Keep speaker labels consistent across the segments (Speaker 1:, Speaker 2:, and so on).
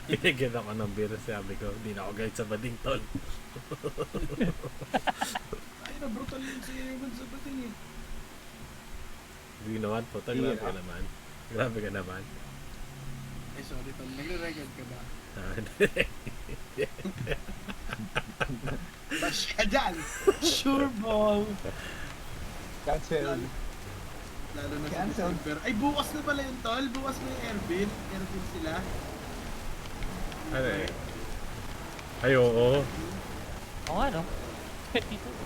Speaker 1: Binigyan ako ng beer. Sabi ko, hindi na ako guide sa bading, tol.
Speaker 2: Ay na, brutal yun si Evan sa bating eh.
Speaker 1: Hindi naman po, tol. Grabe ka naman. Grabe ka naman.
Speaker 2: Ay sorry tol, nagre-record ka ba? Bash ka dyan! Sure ball!
Speaker 3: Cancel.
Speaker 2: Lalo na sa
Speaker 3: Cancel.
Speaker 2: December. Ay bukas na pala yun tol, bukas na yung Airbill. Airbill sila.
Speaker 1: Ano eh? Ay, oo.
Speaker 4: Oo nga, no?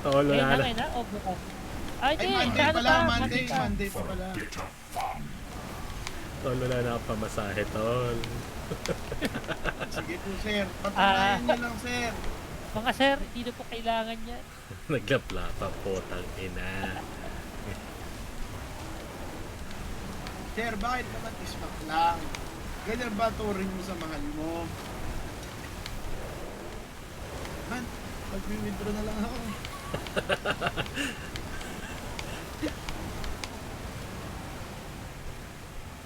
Speaker 1: Tol,
Speaker 4: Eh,
Speaker 1: wala na.
Speaker 4: na, o bukas. Ay,
Speaker 2: Ay
Speaker 4: di,
Speaker 2: Monday
Speaker 4: ano
Speaker 2: pala,
Speaker 4: pa?
Speaker 2: Monday
Speaker 4: pa.
Speaker 2: pa pala.
Speaker 1: Tol, wala na akong pamasahe, tol.
Speaker 2: Sige po sir, patunayan nyo lang sir.
Speaker 4: Mga sir, hindi na po kailangan yan.
Speaker 1: Naglapla pa po, tang ina.
Speaker 2: Sir, bakit naman ismak lang? Ganyan ba turing mo sa mahal mo? Man, mag-withdraw na lang ako.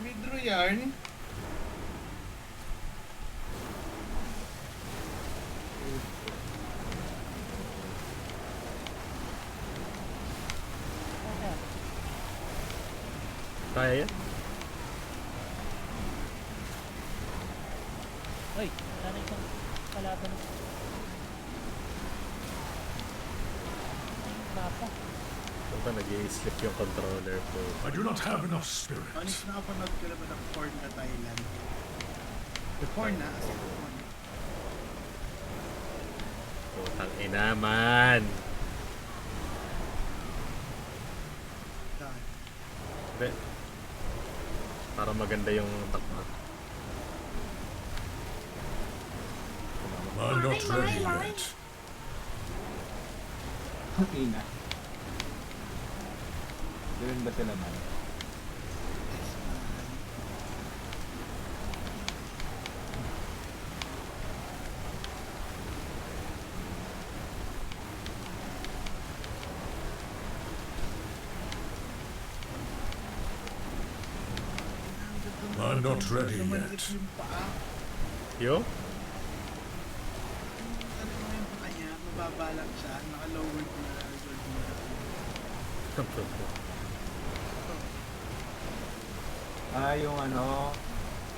Speaker 2: Withdraw yarn?
Speaker 1: Kaya yan?
Speaker 4: Uy, sana isang kalaban ng... Yung mapa.
Speaker 1: Ito ba nag-i-slip yung controller po?
Speaker 5: I do not have enough spirit.
Speaker 2: Honest, nakapanood ko naman ng porn na Thailand. Porn na, as in porn.
Speaker 1: Putang ina man.
Speaker 2: Dahil.
Speaker 1: Hindi. Para maganda yung takma.
Speaker 5: I'm not ready yet.
Speaker 3: Ang ina. Ganun ba sila man?
Speaker 5: I'm not ready
Speaker 2: Lumandik
Speaker 5: yet.
Speaker 2: yung paa.
Speaker 1: Yo?
Speaker 2: Ano mo yung paa niya, mababa lang siya, naka-lowered na resort na.
Speaker 3: Ah, yung ano,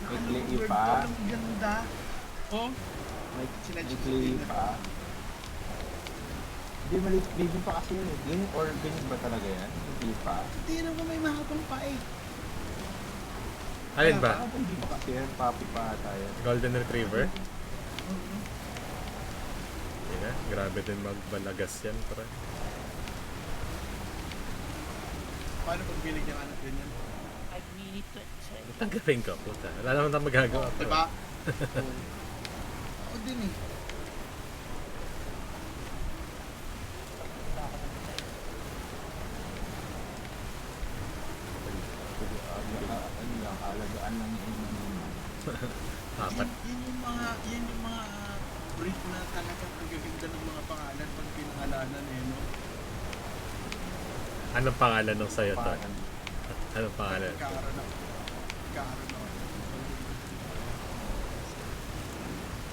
Speaker 3: may clay
Speaker 2: Naka-lowered
Speaker 3: pa.
Speaker 2: pa, ang ganda. Oh,
Speaker 3: May
Speaker 2: Sila
Speaker 3: may
Speaker 2: Chico
Speaker 3: clay
Speaker 2: din na.
Speaker 3: pa. Hindi, maliit. Baby pa kasi yun eh. Ganyan or ganyan ba talaga yan? Hindi pa.
Speaker 2: hindi naman may mahabang paa eh.
Speaker 1: Alin ba?
Speaker 3: Ah, hindi pa kasi yan. Papi pa ata yan.
Speaker 1: Golden Retriever?
Speaker 2: Oo.
Speaker 1: Hindi na. Grabe din magbalagas yan, pre.
Speaker 2: Paano pag binigyan anak din yan?
Speaker 4: 5 minutes 27.
Speaker 1: Tanggapin ko, puta. Wala naman tayong magagawa. pre.
Speaker 2: Diba? Ako din eh.
Speaker 3: Ano lang, alagaan lang yung
Speaker 1: Apat.
Speaker 2: Yan yung mga breed na talagang ang gaganda ng mga pangalan pag pinangalanan eh, no?
Speaker 1: Anong pangalan nung sa'yo, to?
Speaker 3: parang
Speaker 1: Anong pangalan?
Speaker 2: Nagkakaroon ako. Nagkakaroon ako.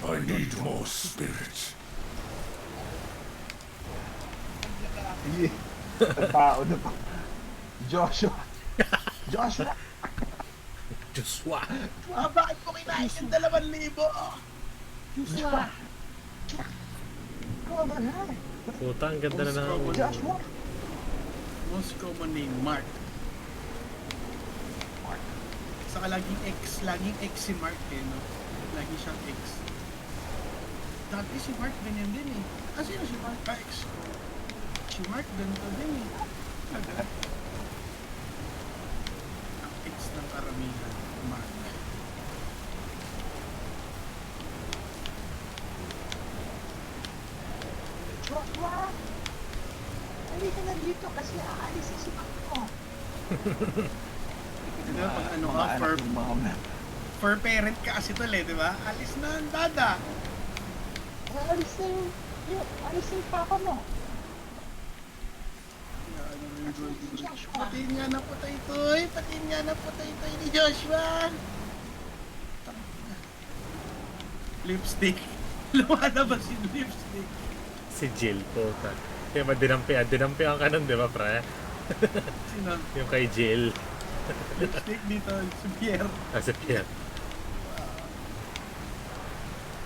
Speaker 5: I need more spirit.
Speaker 3: ang tao na pa. Joshua! Joshua!
Speaker 1: Joshua!
Speaker 2: Bakit mo kinain yung 2,000?
Speaker 3: Joshua! Come on, man.
Speaker 1: Puta, ang ganda na ng...
Speaker 3: Joshua!
Speaker 2: Most common name, Mark.
Speaker 3: Mark.
Speaker 2: Saka laging X si Mark eh, no? Lagi siyang X. Dati si Mark ganyan din eh. Ah, sino si Mark? Ah, X. Si Mark ganito din eh. Ang X ng karamihan, Mark.
Speaker 3: Joshua! Halika na dito kasi aalis si Marco.
Speaker 2: Di ba, pag ano ka, for parent ka kasi tol eh, di ba? Alis na ang dada.
Speaker 3: Aalis na alis na yung papa mo.
Speaker 2: Patiin nga na po tayo-toy. Patiin nga na po tayo-toy ni Joshua. Lipstick. Lumalabas yung lipstick.
Speaker 1: Si Jill, puta. Kaya madinampian. Dinampian ka nun, di ba, pre?
Speaker 2: Sino?
Speaker 1: Yung kay Jill.
Speaker 2: Lipstick dito, si Pierre.
Speaker 1: Ah, si Pierre.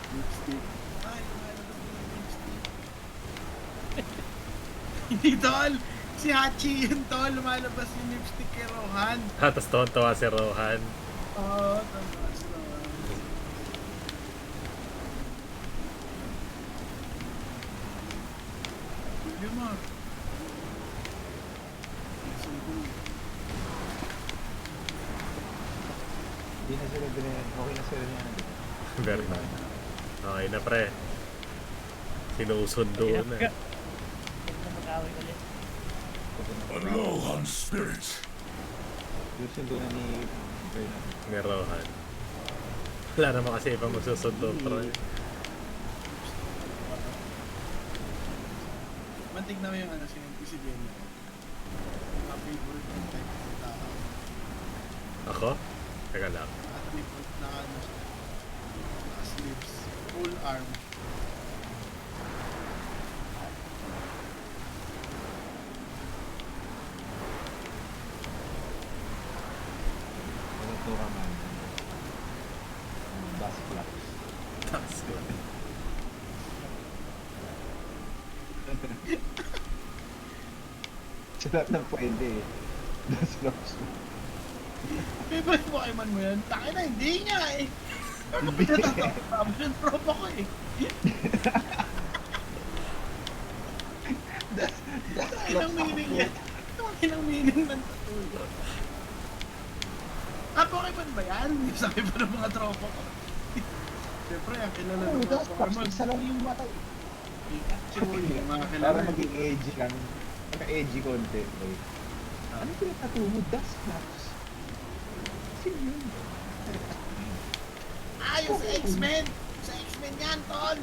Speaker 2: Lipstick. Ay, lumalabas yung lipstick. Hindi, tol. Si Hachi yun, tol. Lumalabas yung lipstick kay Rohan.
Speaker 1: Tapos tuwan-tuwa si Rohan.
Speaker 2: Oo, tama si Rohan. Yun mo.
Speaker 6: Hindi na sila okay na sila niyan.
Speaker 1: Bernard. Okay na, pre. Sinusundo
Speaker 4: Hirap
Speaker 1: na.
Speaker 4: ka. Huwag na mag-away ulit.
Speaker 5: Alohan spirit.
Speaker 6: Yung sundo na ni Bernard.
Speaker 1: Ni Rohan. Wala naman kasi ibang magsusundo, pre.
Speaker 2: Mantig naman yung ano, sinunti si Jenna. Mga favorite ng type ng tao.
Speaker 1: Ako? Teka lang.
Speaker 2: At may put na ano siya. Naka sleeves. Full arm.
Speaker 6: Walang tura man. Dust flaps.
Speaker 1: Tapos yun.
Speaker 6: Sa lahat ng pwede eh. Dust flaps.
Speaker 2: Favorite Pokemon mo yan? Takin na, hindi nga eh. Ano pinatatakot yung tropa ko eh. Ilang meaning yan? Ilang meaning ng tattoo? Ah, Pokemon ba yan? Sabi pa ng mga tropa ko. Siyempre, ang kilala ng mga
Speaker 3: Dust flaps,
Speaker 2: Pokemon.
Speaker 3: isa lang yung mata.
Speaker 2: Pikachu, yung mga kilala.
Speaker 6: Para maging edgy lang. Maka-edgy content. Like, ano pinatato mo? Dust flaps. Sino yun?
Speaker 2: Ah, yung sa X-Men! Sa X-Men yan, tol!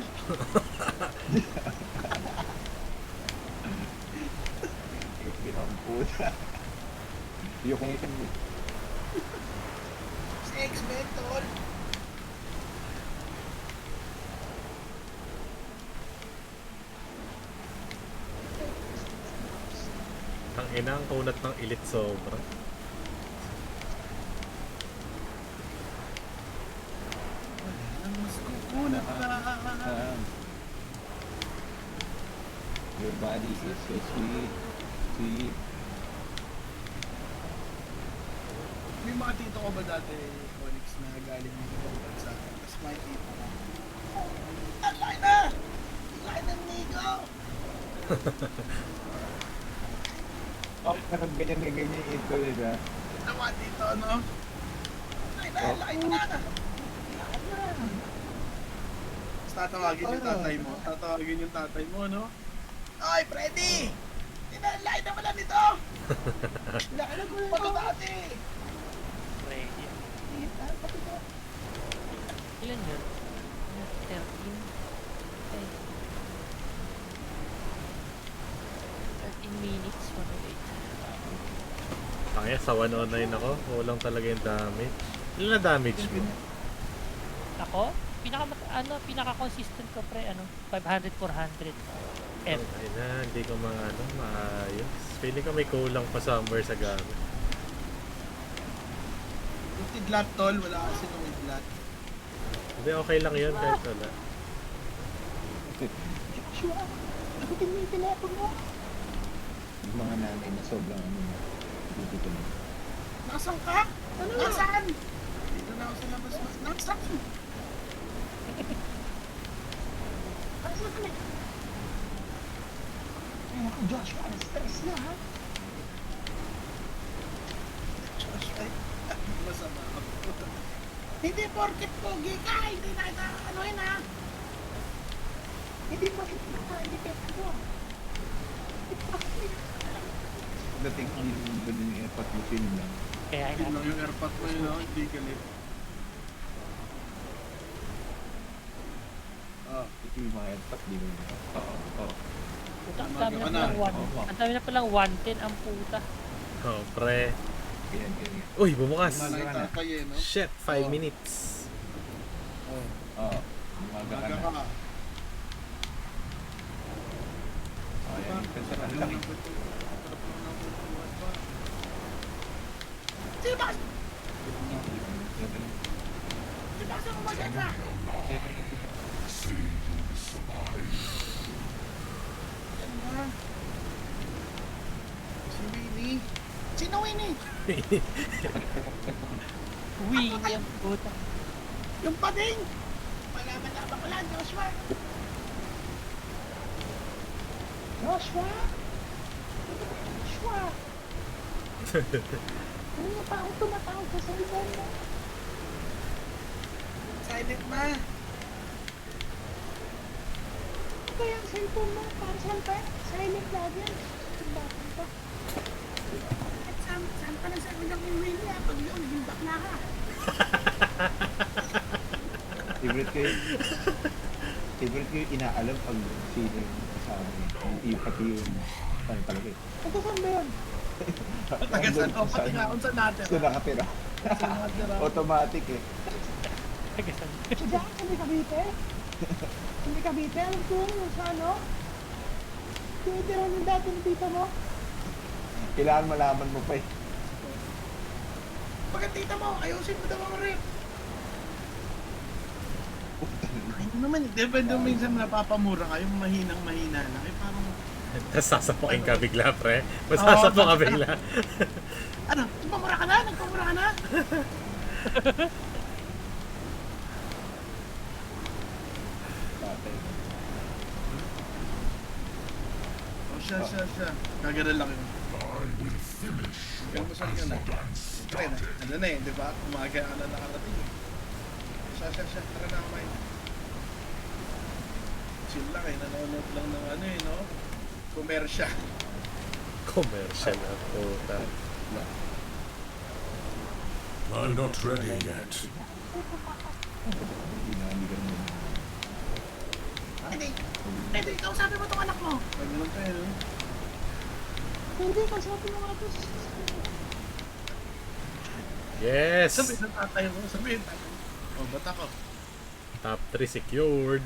Speaker 6: Pinamputa. Yung kung ito
Speaker 2: Sa X-Men, tol!
Speaker 1: Ang ina, ang kunat ng elite sobra.
Speaker 2: Ang mas kukunat na.
Speaker 6: your body is so sweet. Sweet.
Speaker 2: May mga tito ko ba dati, Onyx, na galing ng ibang bansa? Tapos may tito ko. Ang laki na! Ang laki ng Nico!
Speaker 6: Oh, nakaganyan na ganyan yung intro nila.
Speaker 2: Tawa dito, ano? Ang laki na! Laki na! Tapos tatawagin yung tatay mo. Tatawagin yung tatay mo, no? Oy, Freddy! Laki na pala nito! Laki na ko pa dati!
Speaker 4: Ready. Ilan yun? 13? Okay. 13 minutes, 108.
Speaker 1: Kaya sa 109 ako, kulang talaga yung damage. Ilan na damage mo?
Speaker 4: Ako? Pinaka-consistent ko pre, 500, 400. M.
Speaker 1: Ay na, hindi ko maayos. Feeling ko may kulang pa somewhere sa gamit.
Speaker 2: Yung tidlat, tol. Wala kasi nung tidlat.
Speaker 1: Hindi, okay lang yun kahit wala.
Speaker 3: Joshua, sagutin mo yung telepono mo.
Speaker 6: Yung mga nanay na sobrang dito ko na.
Speaker 2: Nasaan ka? Nasaan? Dito na ako sa labas. Nasaan?
Speaker 3: Nasaan kami? Ay, naku, Joshua, na-stress na ha.
Speaker 2: Josh, ay, masama ako. Hindi porket pogi ka, hindi na kita anuhin ha.
Speaker 3: Hindi bakit hindi peta mo.
Speaker 6: Dating hindi ko din yung airpot mo film lang.
Speaker 4: Kaya
Speaker 2: Yun lang yung airpot mo yun, no? Hindi galit. Oh,
Speaker 6: Ito yung mga airpot, di ko yun. Oo.
Speaker 4: Puta, ang
Speaker 2: Tama
Speaker 4: dami
Speaker 2: ka
Speaker 4: na
Speaker 2: na.
Speaker 4: palang ang dami na palang 110 ang puta.
Speaker 1: Oh, pre.
Speaker 6: Ganyan.
Speaker 1: Uy, bumukas!
Speaker 6: Tama.
Speaker 2: nakita pa yun, no?
Speaker 1: Shit, 5
Speaker 2: Oh.
Speaker 1: minutes.
Speaker 2: Oh.
Speaker 6: Oo. Maaga ka
Speaker 2: Aga
Speaker 6: na.
Speaker 2: ka.
Speaker 6: Ayan, dito sa ano lang eh.
Speaker 2: Si Winnie. Sino Winnie?
Speaker 4: Wing ang puta.
Speaker 2: Yung pading! Malaman-laman ko lang, Joshua.
Speaker 3: Joshua? Joshua? Ano pa ako tumatawag sa cellphone mo?
Speaker 2: Silent ma.
Speaker 3: Ano kaya ang cellphone mo? Para saan pa? Silent lagi yan. Bakit pa?
Speaker 2: At saan pa nagsabi ng kay Winnie ah? Pag yun, naging bakla ka.
Speaker 6: Favorite ko yung inaalam pag sino yung kasama niya. Yung pati yung, ano talaga eh.
Speaker 3: Taga saan ba yun?
Speaker 2: Taga saan? O, pati nga kung saan natin.
Speaker 6: Gusto nakatira.
Speaker 2: Saan natin ah?
Speaker 6: Automatic eh.
Speaker 4: Tagasan.
Speaker 3: Sa dyan, sa may Cavite? Sa may Cavite, alam ko yung sa ano? Tinitira ng dati ng tita mo?
Speaker 6: Kailangan malaman mo pa eh.
Speaker 2: Pagka tita mo, ayusin mo daw ang rep. Ay naman, di ba doon minsan napapamura ka, yung mahinang-mahina lang. Eh parang,
Speaker 1: Tapos sasapukin ka bigla, pre. Masasapok ka bigla.
Speaker 2: ano, nagpamura ka na? Nagpamura ka na?
Speaker 6: Tatay.
Speaker 2: Oh, siya. Kagano'n lang yun.
Speaker 5: I will finish
Speaker 2: Ganun mo saan yun ah. Pre, ano na eh, di ba? Umaga ka na nakarating eh. Siya. Tara na kumain. Chill lang eh, nanonood lang ng ano eh, no? Komersya.
Speaker 1: Commercial na puta.
Speaker 5: I'm not ready yet.
Speaker 6: Hindi na, hindi ganun.
Speaker 2: Hindi, kausapin mo tong anak mo. Ay, ganun kayo, no?
Speaker 3: Hindi, kausapin mo nga ito.
Speaker 1: Yes!
Speaker 2: Sabihin ng tatay mo, sabihin tatay mo. Oh, ba't ako?
Speaker 1: Top 3 secured.